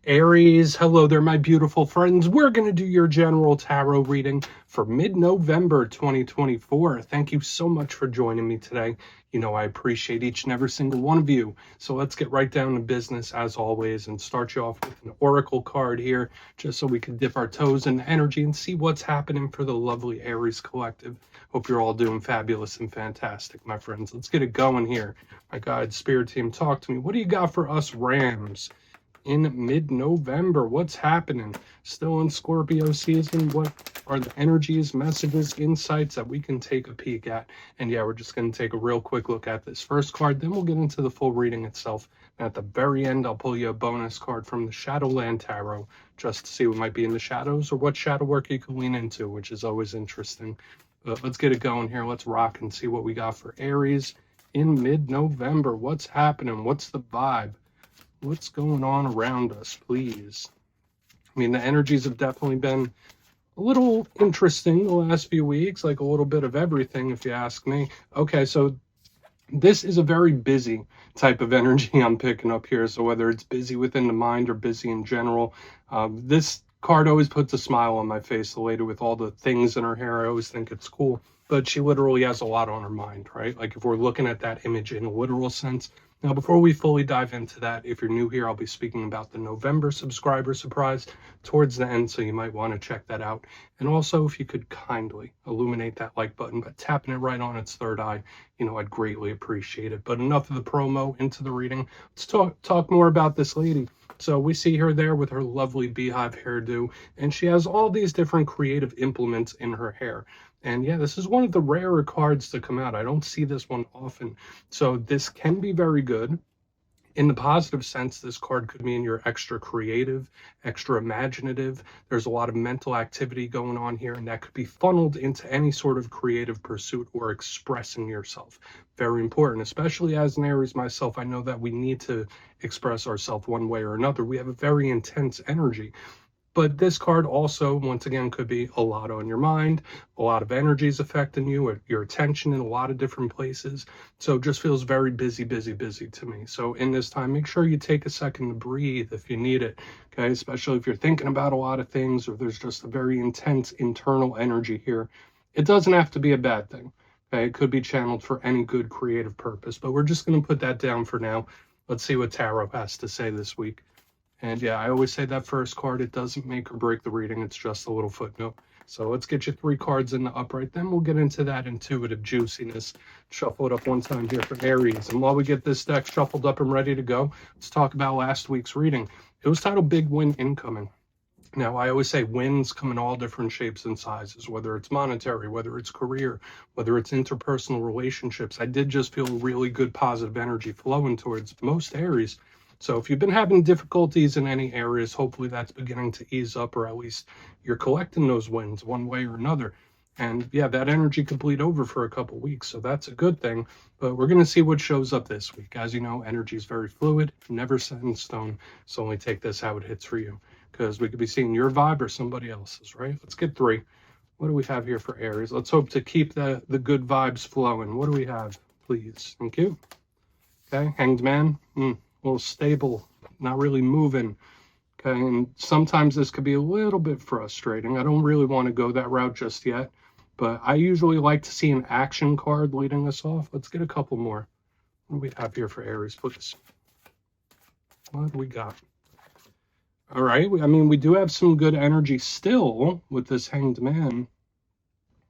Aries, hello there, my beautiful friends. We're going to do your general tarot reading for mid-November 2024. Thank you so much for joining me today. You know, I appreciate each and every single one of you. So let's get right down to business as always and start you off with an oracle card here, just so we can dip our toes in energy and see what's happening for the lovely Aries collective. Hope you're all doing fabulous and fantastic, my friends. Let's get it going here. My God, Spirit Team, talk to me. What do you got for us Rams in mid-November? What's happening? Still in Scorpio season? What are the energies, messages, insights that we can take a peek at? And yeah, we're just going to take a real quick look at this first card, then we'll get into the full reading itself. And at the very end, I'll pull you a bonus card from the Shadowland Tarot, just to see what might be in the shadows or what shadow work you can lean into, which is always interesting. But let's get it going here. Let's rock and see what we got for Aries in mid-November. What's happening? What's the vibe? What's going on around us, please? I mean, the energies have definitely been a little interesting the last few weeks, like a little bit of everything, if you ask me. Okay, so this is a very busy type of energy I'm picking up here. So whether it's busy within the mind or busy in general, this card always puts a smile on my face. The lady with all the things in her hair, I always think it's cool. But she literally has a lot on her mind, right? Like if we're looking at that image in a literal sense. Now, before we fully dive into that, if you're new here, I'll be speaking about the November subscriber surprise towards the end, so you might want to check that out. And also, if you could kindly illuminate that like button by tapping it right on its third eye, you know, I'd greatly appreciate it. But enough of the promo, into the reading. Let's talk more about this lady. So we see her there with her lovely beehive hairdo, and she has all these different creative implements in her hair. And yeah, this is one of the rarer cards to come out. I don't see this one often. So this can be very good. In the positive sense, this card could mean you're extra creative, extra imaginative. There's a lot of mental activity going on here, and that could be funneled into any sort of creative pursuit or expressing yourself. Very important, especially as an Aries myself. I know that we need to express ourselves one way or another. We have a very intense energy. But this card also, once again, could be a lot on your mind, a lot of energies affecting you, your attention in a lot of different places. So it just feels very busy, busy, busy to me. So in this time, make sure you take a second to breathe if you need it, okay? Especially if you're thinking about a lot of things or there's just a very intense internal energy here. It doesn't have to be a bad thing, okay? It could be channeled for any good creative purpose, but we're just going to put that down for now. Let's see what Tarot has to say this week. And yeah, I always say that first card, it doesn't make or break the reading. It's just a little footnote. So let's get you 3 cards in the upright. Then we'll get into that intuitive juiciness. Shuffle it up one time here for Aries. And while we get this deck shuffled up and ready to go, let's talk about last week's reading. It was titled Big Win Incoming. Now, I always say wins come in all different shapes and sizes, whether it's monetary, whether it's career, whether it's interpersonal relationships. I did just feel really good positive energy flowing towards most Aries. So if you've been having difficulties in any areas, hopefully that's beginning to ease up, or at least you're collecting those wins one way or another. And yeah, that energy could bleed over for a couple weeks, so that's a good thing. But we're going to see what shows up this week. As you know, energy is very fluid, never set in stone, so only take this how it hits for you, because we could be seeing your vibe or somebody else's, right? Let's get 3. What do we have here for Aries? Let's hope to keep the good vibes flowing. What do we have, please? Thank you. Okay, Hanged Man. A little stable, not really moving. Okay, and sometimes this could be a little bit frustrating. I don't really want to go that route just yet, but I usually like to see an action card leading us off. Let's get a couple more. What do we have here for Aries, please? What do we got? All right, I mean, we do have some good energy still with this Hanged Man.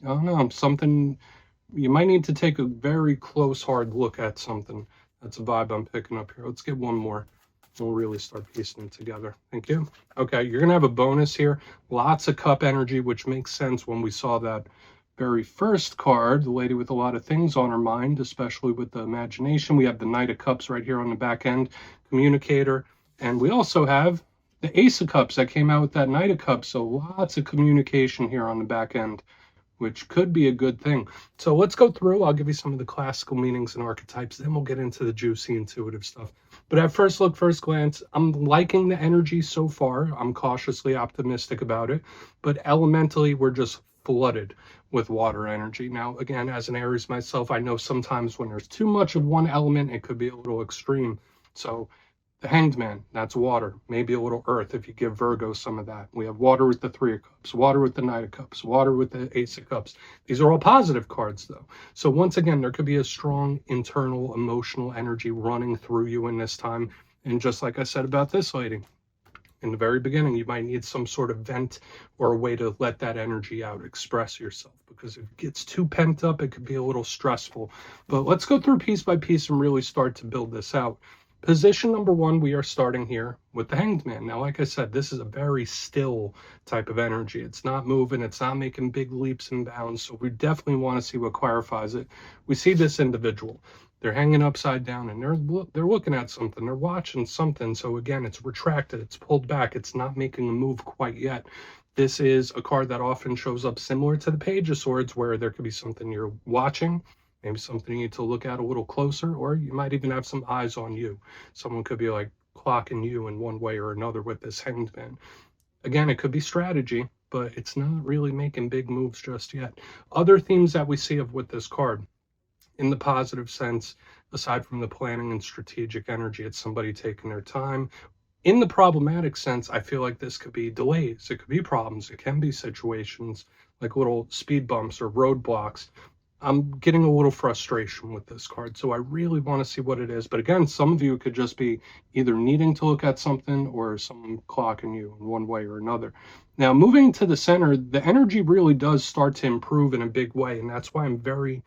I don't know, something, you might need to take a very close, hard look at something. That's a vibe I'm picking up here. Let's get one more. We'll really start piecing it together. Thank you. Okay, you're going to have a bonus here. Lots of cup energy, which makes sense when we saw that very first card, the lady with a lot of things on her mind, especially with the imagination. We have the Knight of Cups right here on the back end, communicator. And we also have the Ace of Cups that came out with that Knight of Cups. So lots of communication here on the back end, which could be a good thing. So let's go through. I'll give you some of the classical meanings and archetypes. Then we'll get into the juicy intuitive stuff. But at first look, first glance, I'm liking the energy so far. I'm cautiously optimistic about it. But elementally, we're just flooded with water energy. Now, again, as an Aries myself, I know sometimes when there's too much of one element, it could be a little extreme. So The Hanged Man, that's water, maybe a little earth if you give Virgo some of that. We have water with the Three of Cups, water with the Knight of Cups, water with the Ace of Cups. These are all positive cards though. So once again, there could be a strong internal emotional energy running through you in this time. And just like I said about this lady, in the very beginning, you might need some sort of vent or a way to let that energy out, express yourself, because if it gets too pent up, it could be a little stressful. But let's go through piece by piece and really start to build this out. Position number one, we are starting here with the Hanged Man. Now, like I said, this is a very still type of energy. It's not moving. It's not making big leaps and bounds. So we definitely want to see what clarifies it. We see this individual. They're hanging upside down and they're looking at something. They're watching something. So again, it's retracted. It's pulled back. It's not making a move quite yet. This is a card that often shows up similar to the Page of Swords, where there could be something you're watching, maybe something you need to look at a little closer, or you might even have some eyes on you. Someone could be like clocking you in one way or another with this Hanged Man. Again, it could be strategy, but it's not really making big moves just yet. Other themes that we see of with this card, in the positive sense, aside from the planning and strategic energy, it's somebody taking their time. In the problematic sense, I feel like this could be delays. It could be problems. It can be situations like little speed bumps or roadblocks. I'm getting a little frustration with this card, so I really want to see what it is. But again, some of you could just be either needing to look at something or someone clocking you in one way or another. Now, moving to the center, the energy really does start to improve in a big way, and that's why I'm very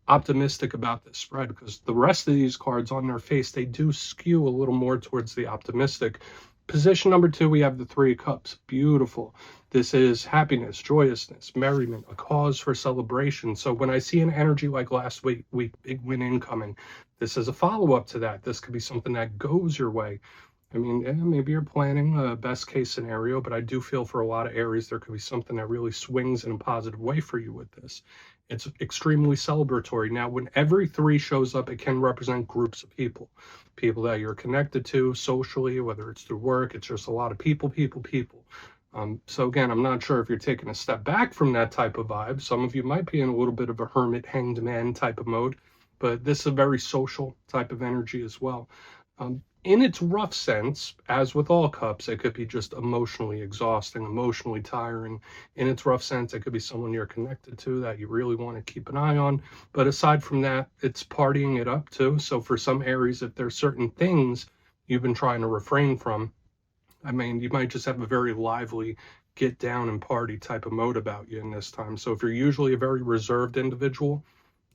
optimistic about this spread, because the rest of these cards on their face, they do skew a little more towards the optimistic. Position number two, we have the Three of Cups. Beautiful. This is happiness, joyousness, merriment, a cause for celebration. So when I see an energy like last week, big win incoming, this is a follow-up to that. This could be something that goes your way. I mean, yeah, maybe you're planning a best case scenario, but I do feel for a lot of Aries, there could be something that really swings in a positive way for you with this. It's extremely celebratory. Now, when every three shows up, it can represent groups of people that you're connected to socially, whether it's through work. It's just a lot of people. So again, I'm not sure if you're taking a step back from that type of vibe. Some of you might be in a little bit of a hermit, hanged man type of mode, but this is a very social type of energy as well. In its rough sense, as with all cups, it could be just emotionally exhausting, emotionally tiring. In its rough sense, it could be someone you're connected to that you really want to keep an eye on. But aside from that, it's partying it up too. So for some Aries, if there's certain things you've been trying to refrain from, I mean, you might just have a very lively get down and party type of mode about you in this time. So if you're usually a very reserved individual,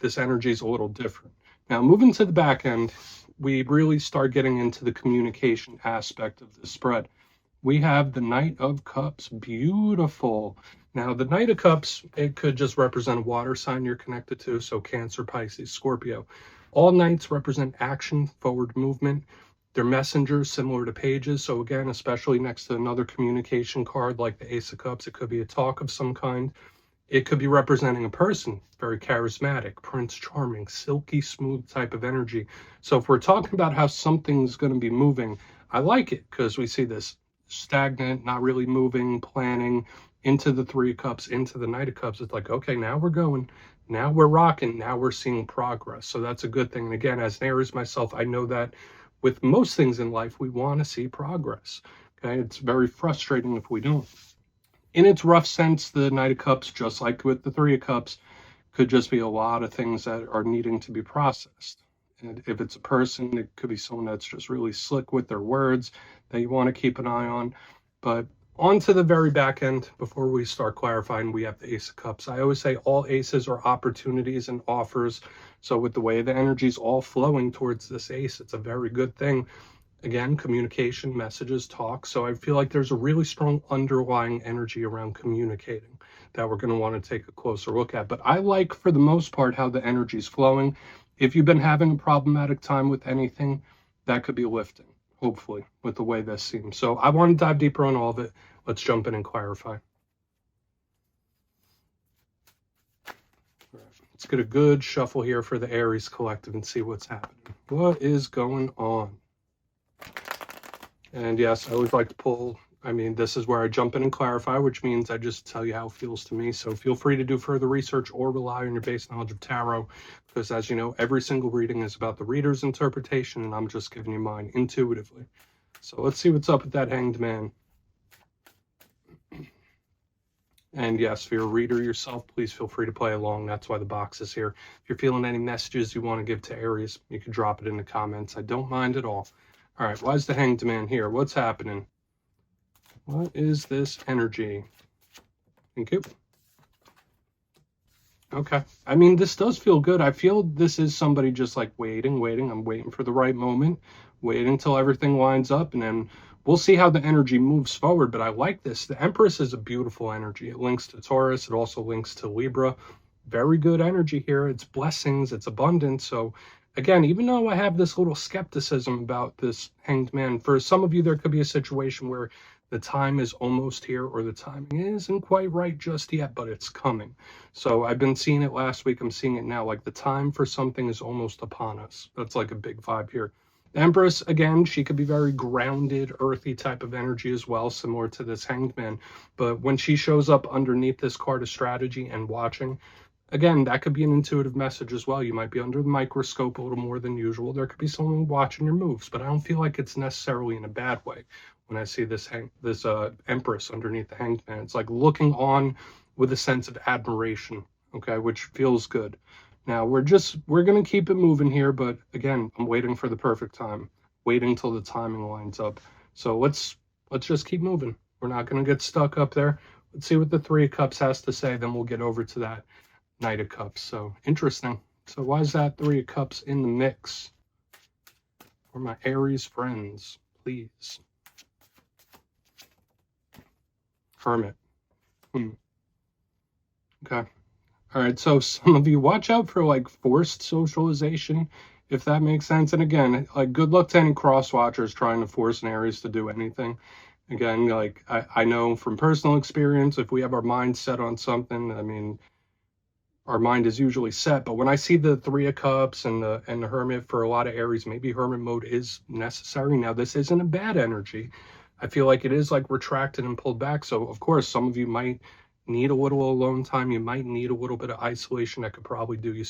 this energy is a little different. Now, moving to the back end, we really start getting into the communication aspect of the spread. We have the Knight of Cups. Beautiful. Now, the Knight of Cups, it could just represent a water sign you're connected to, so Cancer, Pisces, Scorpio. All Knights represent action, forward movement. They're messengers similar to pages. So again, especially next to another communication card like the Ace of Cups, it could be a talk of some kind. It could be representing a person, very charismatic, Prince Charming, silky smooth type of energy. So if we're talking about how something's going to be moving, I like it because we see this stagnant, not really moving, planning into the Three of Cups, into the Knight of Cups. It's like, okay, now we're going, now we're rocking, now we're seeing progress. So that's a good thing. And again, as an Aries myself, I know that with most things in life, we want to see progress. Okay, it's very frustrating if we don't. In its rough sense, the Knight of Cups, just like with the Three of Cups, could just be a lot of things that are needing to be processed. And if it's a person, it could be someone that's just really slick with their words that you want to keep an eye on. But on to the very back end, before we start clarifying, we have the Ace of Cups. I always say all aces are opportunities and offers. So with the way the energy is all flowing towards this ace, it's a very good thing. Again, communication, messages, talk. So I feel like there's a really strong underlying energy around communicating that we're going to want to take a closer look at. But I like, for the most part, how the energy is flowing. If you've been having a problematic time with anything, that could be lifting, hopefully, with the way this seems. So I want to dive deeper on all of it. Let's jump in and clarify. Let's get a good shuffle here for the Aries collective and see what's happening. What is going on? And yes, I always like to pull, I mean, this is where I jump in and clarify, which means I just tell you how it feels to me. So feel free to do further research or rely on your base knowledge of tarot, because as you know, every single reading is about the reader's interpretation, and I'm just giving you mine intuitively. So let's see what's up with that Hanged Man. And yes, if you're a reader yourself, please feel free to play along. That's why the box is here. If you're feeling any messages you want to give to Aries, you can drop it in the comments. I don't mind at all. All right, why is the Hanged Man here? What's happening? What is this energy? Thank you. Okay. I mean, this does feel good. I feel this is somebody just like waiting. I'm waiting for the right moment, waiting until everything lines up, and then we'll see how the energy moves forward. But I like this. The Empress is a beautiful energy. It links to Taurus. It also links to Libra. Very good energy here. It's blessings. It's abundance. So again, even though I have this little skepticism about this Hanged Man, for some of you, there could be a situation where the time is almost here or the timing isn't quite right just yet, but it's coming. So I've been seeing it last week. I'm seeing it now. Like the time for something is almost upon us. That's like a big vibe here. The Empress, again, she could be very grounded, earthy type of energy as well, similar to this Hanged Man. But when she shows up underneath this card of strategy and watching, again, that could be an intuitive message as well. You might be under the microscope a little more than usual. There could be someone watching your moves, but I don't feel like it's necessarily in a bad way. When I see this Empress underneath the Hanged Man, it's like looking on with a sense of admiration, okay, which feels good. Now we're going to keep it moving here, but again, I'm waiting for the perfect time, waiting till the timing lines up. So let's just keep moving. We're not going to get stuck up there. Let's see what the Three of Cups has to say, then we'll get over to that Knight of Cups. So interesting. So why is that Three of Cups in the mix? For my Aries friends, please. Hermit. Okay. All right. So some of you watch out for like forced socialization, if that makes sense. And again, like good luck to any cross watchers trying to force an Aries to do anything. Again, like I know from personal experience, if we have our mind set on something, I mean, our mind is usually set. But when I see the Three of Cups and the Hermit, for a lot of Aries, maybe Hermit mode is necessary. Now, this isn't a bad energy. I feel like it is like retracted and pulled back. So of course, some of you might need a little alone time. You might need a little bit of isolation. That could probably do you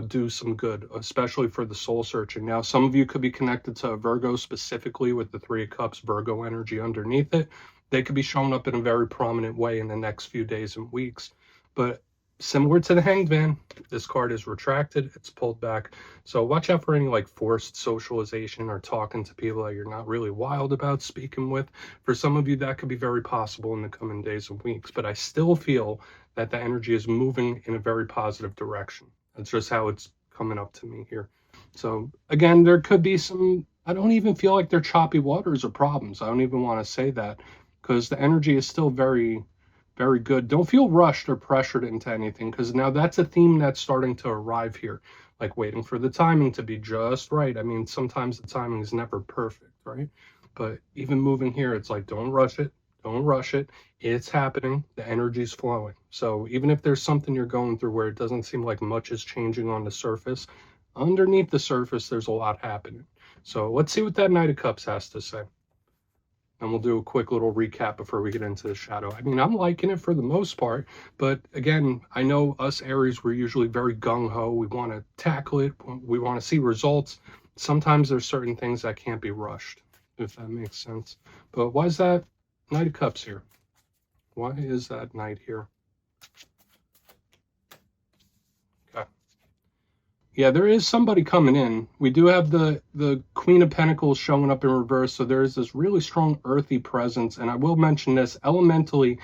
do some good, especially for the soul searching. Now, some of you could be connected to Virgo specifically with the Three of Cups, Virgo energy underneath it. They could be showing up in a very prominent way in the next few days and weeks. But similar to the Hanged Man, this card is retracted, it's pulled back. So watch out for any like forced socialization or talking to people that you're not really wild about speaking with. For some of you, that could be very possible in the coming days and weeks, but I still feel that the energy is moving in a very positive direction. That's just how it's coming up to me here. So again, there could be some, I don't even feel like they're choppy waters or problems. I don't even want to say that, because the energy is still very good. Don't feel rushed or pressured into anything, because now that's a theme that's starting to arrive here, like waiting for the timing to be just right. I mean, sometimes the timing is never perfect, right? But even moving here, it's like, don't rush it. Don't rush it. It's happening. The energy's flowing. So even if there's something you're going through where it doesn't seem like much is changing on the surface, underneath the surface, there's a lot happening. So let's see what that Knight of Cups has to say. And we'll do a quick little recap before we get into the shadow. I mean, I'm liking it for the most part, but again, I know us Aries, we're usually very gung-ho. We want to tackle it. We want to see results. Sometimes there's certain things that can't be rushed, if that makes sense. But why is that Knight of Cups here? Why is that Knight here? Okay. Yeah, there is somebody coming in. We do have the Queen of Pentacles showing up in reverse, so there is this really strong earthy presence. And I will mention this, elementally,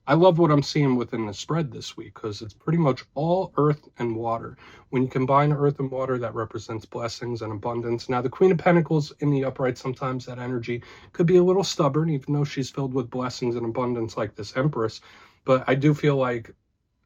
I love what I'm seeing within the spread this week, because it's pretty much all earth and water. When you combine earth and water, that represents blessings and abundance. Now, the Queen of Pentacles in the upright, sometimes that energy could be a little stubborn, even though she's filled with blessings and abundance like this Empress. But I do feel like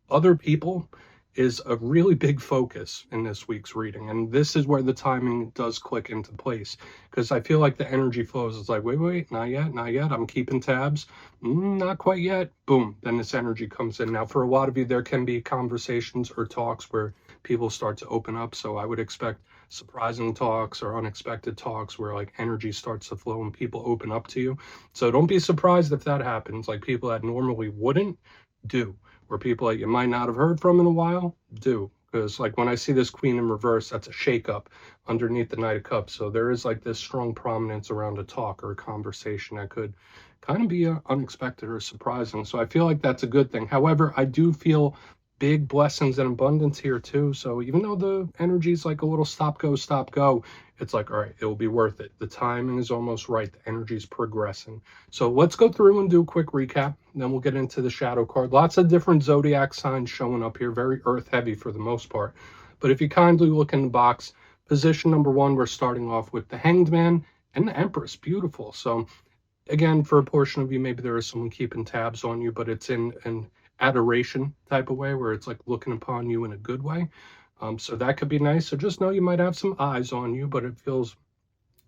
other people is a really big focus in this week's reading. And this is where the timing does click into place, because I feel like the energy flows. It's like, wait, not yet. I'm keeping tabs. Not quite yet. Boom. Then this energy comes in. Now, for a lot of you, there can be conversations or talks where people start to open up. So I would expect surprising talks or unexpected talks where like energy starts to flow and people open up to you. So don't be surprised if that happens. Like people that normally wouldn't do. Where people that you might not have heard from in a while do. because like when I see this Queen in reverse, that's a shake-up underneath the Knight of Cups. So there is like this strong prominence around a talk or a conversation that could kind of be unexpected or surprising. So I feel like that's a good thing. However, I do feel big blessings and abundance here too. So even though the energy is like a little stop go, it's like, all right, it will be worth it. The timing is almost right. The energy is progressing. So let's go through and do a quick recap. Then we'll get into the shadow card. Lots of different zodiac signs showing up here, very earth heavy for the most part. But if you kindly look in the box, position number 1, we're starting off with the Hanged Man and the Empress. Beautiful. So again, for a portion of you, maybe there is someone keeping tabs on you, but it's in an adoration type of way where it's like looking upon you in a good way. So that could be nice. So just know you might have some eyes on you, but it feels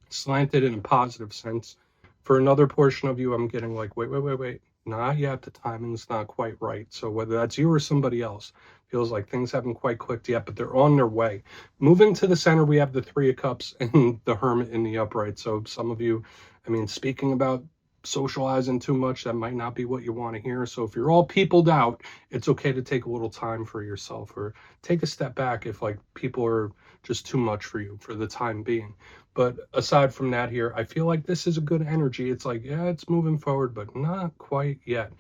slanted in a positive sense. For another portion of you, I'm getting like, wait. Not yet. The timing's not quite right. So whether that's you or somebody else, feels like things haven't quite clicked yet, but they're on their way. Moving to the center, we have the Three of Cups and the Hermit in the upright. So some of you, I mean, speaking about socializing too much, that might not be what you want to hear. So if you're all peopled out, it's okay to take a little time for yourself or take a step back if like people are just too much for you for the time being. But aside from that here, I feel like this is a good energy. It's like, yeah, it's moving forward, but not quite yet.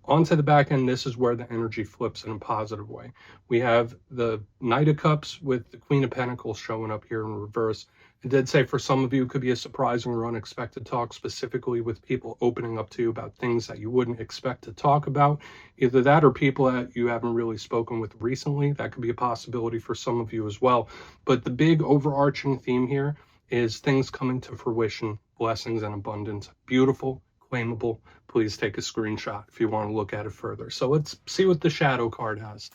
Onto the back end, this is where the energy flips in a positive way. We have the Knight of Cups with the Queen of Pentacles showing up here in reverse. I did say for some of you, it could be a surprising or unexpected talk, specifically with people opening up to you about things that you wouldn't expect to talk about. Either that or people that you haven't really spoken with recently. That could be a possibility for some of you as well. But the big overarching theme here is things coming to fruition, blessings and abundance. Beautiful, claimable. Please take a screenshot if you want to look at it further. So let's see what the shadow card has.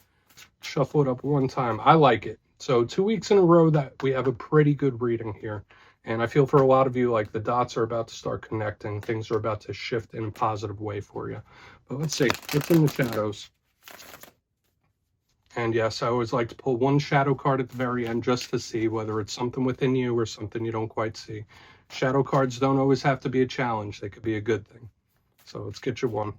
Shuffle it up one time. I like it. So 2 weeks in a row that we have a pretty good reading here. And I feel for a lot of you, like the dots are about to start connecting. Things are about to shift in a positive way for you. But let's see. What's in the shadows? And yes, I always like to pull one shadow card at the very end just to see whether it's something within you or something you don't quite see. Shadow cards don't always have to be a challenge. They could be a good thing. So let's get you one.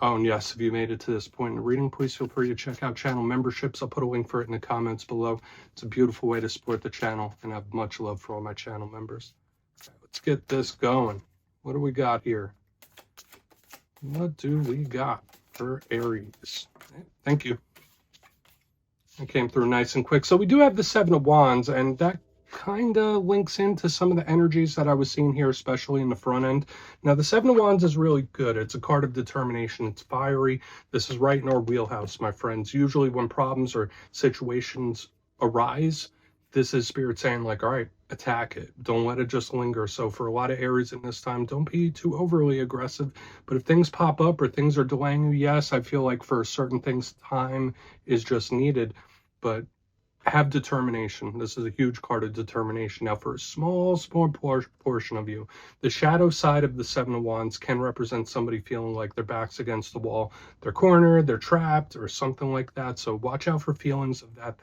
Oh, and yes, if you made it to this point in the reading, please feel free to check out channel memberships. I'll put a link for it in the comments below. It's a beautiful way to support the channel, and I have much love for all my channel members. Okay, let's get this going. What do we got here? What do we got for Aries? Thank you. It came through nice and quick. So we do have the Seven of Wands, and that kind of links into some of the energies that I was seeing here, especially in the front end. Now, the Seven of Wands is really good. It's a card of determination. It's fiery. This is right in our wheelhouse, my friends. Usually when problems or situations arise, this is Spirit saying like, all right, attack it. Don't let it just linger. So for a lot of Aries in this time, don't be too overly aggressive. But if things pop up or things are delaying you, yes, I feel like for certain things, time is just needed. But have determination. This is a huge card of determination. Now, for a small portion of you, the shadow side of the Seven of Wands can represent somebody feeling like their back's against the wall, they're cornered, they're trapped, or something like that. So watch out for feelings of that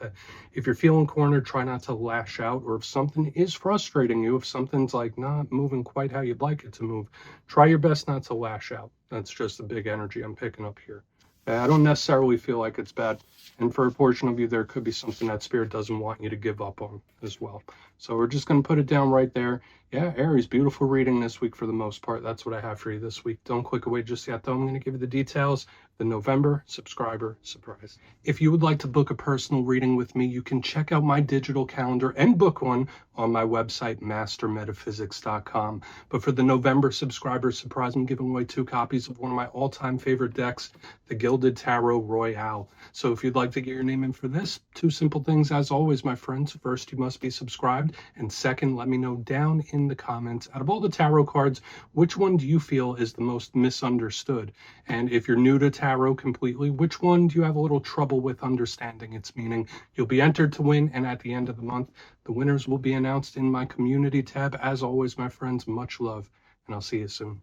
if you're feeling cornered, try not to lash out, or if something is frustrating you, if something's like not moving quite how you'd like it to move, try your best not to lash out. That's just a big energy I'm picking up here. I don't necessarily feel like it's bad. And for a portion of you, there could be something that Spirit doesn't want you to give up on as well. So we're just going to put it down right there. Yeah, Aries, beautiful reading this week for the most part. That's what I have for you this week. Don't click away just yet, though. I'm going to give you the details. The November subscriber surprise. If you would like to book a personal reading with me, you can check out my digital calendar and book one on my website, mastermetaphysics.com. But for the November subscriber surprise, I'm giving away 2 copies of one of my all-time favorite decks, the Gilded Tarot Royale. So if you'd like to get your name in for this, 2 simple things as always, my friends. First, you must be subscribed. And second, let me know down in the comments, out of all the tarot cards, which one do you feel is the most misunderstood? And if you're new to tarot completely, which one do you have a little trouble with understanding its meaning? You'll be entered to win, and at the end of the month, the winners will be announced in my community tab. As always, my friends, much love, and I'll see you soon.